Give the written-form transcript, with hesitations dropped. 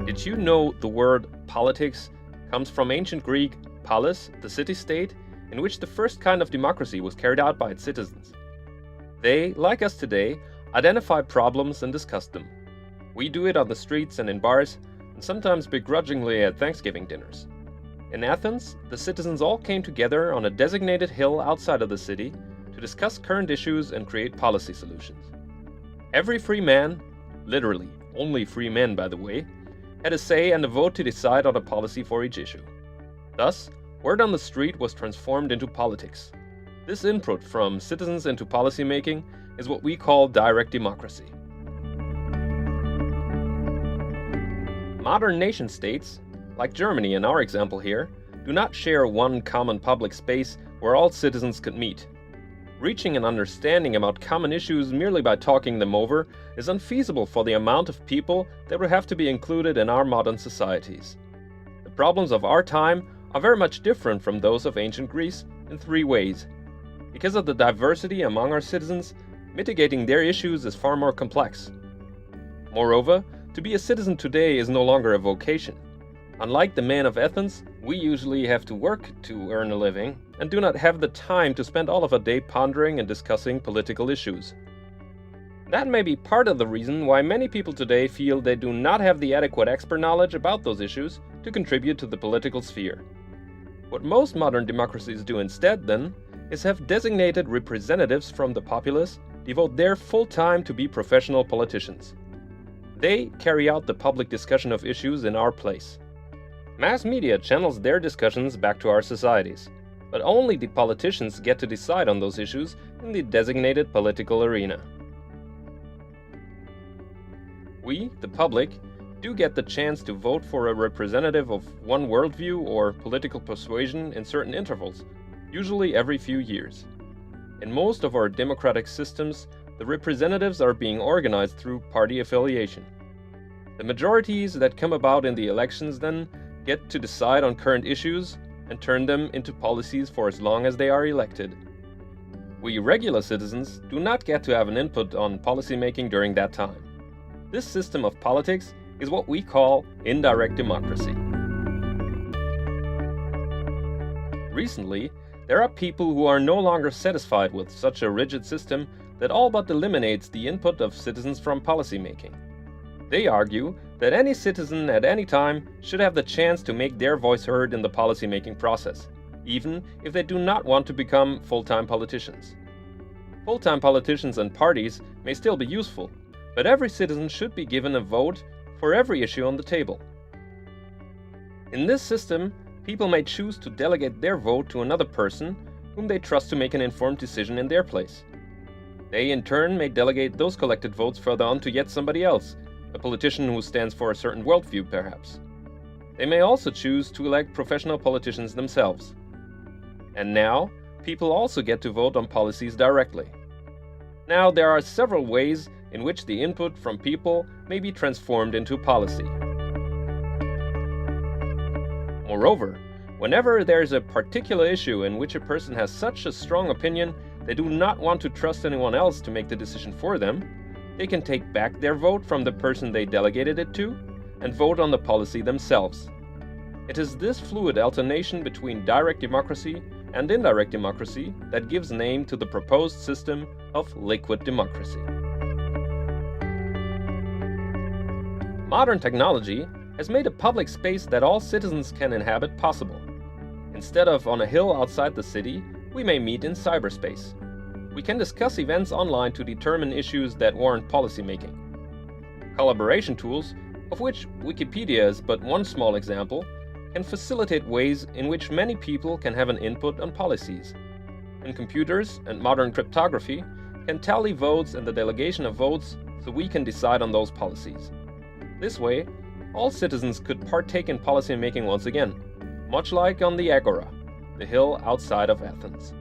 Did you know the word politics comes from ancient Greek polis, the city-state, in which the first kind of democracy was carried out by its citizens? They, like us today, identify problems and discuss them. We do it on the streets and in bars, and sometimes begrudgingly at Thanksgiving dinners. In Athens, the citizens all came together on a designated hill outside of the city to discuss current issues and create policy solutions. Every free man, literally only free men by the way, had a say and a vote to decide on a policy for each issue. Thus, word on the street was transformed into politics. This input from citizens into policymaking is what we call direct democracy. Modern nation-states, like Germany in our example here, do not share one common public space where all citizens could meet. Reaching an understanding about common issues merely by talking them over is unfeasible for the amount of people that would have to be included in our modern societies. The problems of our time are very much different from those of ancient Greece in three ways. Because of the diversity among our citizens, mitigating their issues is far more complex. Moreover, to be a citizen today is no longer a vocation. Unlike the men of Athens, we usually have to work to earn a living and do not have the time to spend all of a day pondering and discussing political issues. That may be part of the reason why many people today feel they do not have the adequate expert knowledge about those issues to contribute to the political sphere. What most modern democracies do instead, then, is have designated representatives from the populace devote their full time to be professional politicians. They carry out the public discussion of issues in our place. Mass media channels their discussions back to our societies, but only the politicians get to decide on those issues in the designated political arena. We, the public, do get the chance to vote for a representative of one worldview or political persuasion in certain intervals, usually every few years. In most of our democratic systems, the representatives are being organized through party affiliation. The majorities that come about in the elections then get to decide on current issues and turn them into policies for as long as they are elected. We regular citizens do not get to have an input on policymaking during that time. This system of politics is what we call indirect democracy. Recently, there are people who are no longer satisfied with such a rigid system that all but eliminates the input of citizens from policymaking. They argue that any citizen at any time should have the chance to make their voice heard in the policymaking process, even if they do not want to become full-time politicians. Full-time politicians and parties may still be useful, but every citizen should be given a vote for every issue on the table. In this system, people may choose to delegate their vote to another person whom they trust to make an informed decision in their place. They in turn may delegate those collected votes further on to yet somebody else, a politician who stands for a certain worldview perhaps. They may also choose to elect professional politicians themselves. And now, people also get to vote on policies directly. Now, there are several ways in which the input from people may be transformed into policy. Moreover, whenever there is a particular issue in which a person has such a strong opinion they do not want to trust anyone else to make the decision for them, they can take back their vote from the person they delegated it to and vote on the policy themselves. It is this fluid alternation between direct democracy and indirect democracy that gives name to the proposed system of liquid democracy. Modern technology has made a public space that all citizens can inhabit possible. Instead of on a hill outside the city, we may meet in cyberspace. We can discuss events online to determine issues that warrant policymaking. Collaboration tools, of which Wikipedia is but one small example, can facilitate ways in which many people can have an input on policies. And computers and modern cryptography can tally votes and the delegation of votes so we can decide on those policies. This way, all citizens could partake in policymaking once again, much like on the Agora, the hill outside of Athens.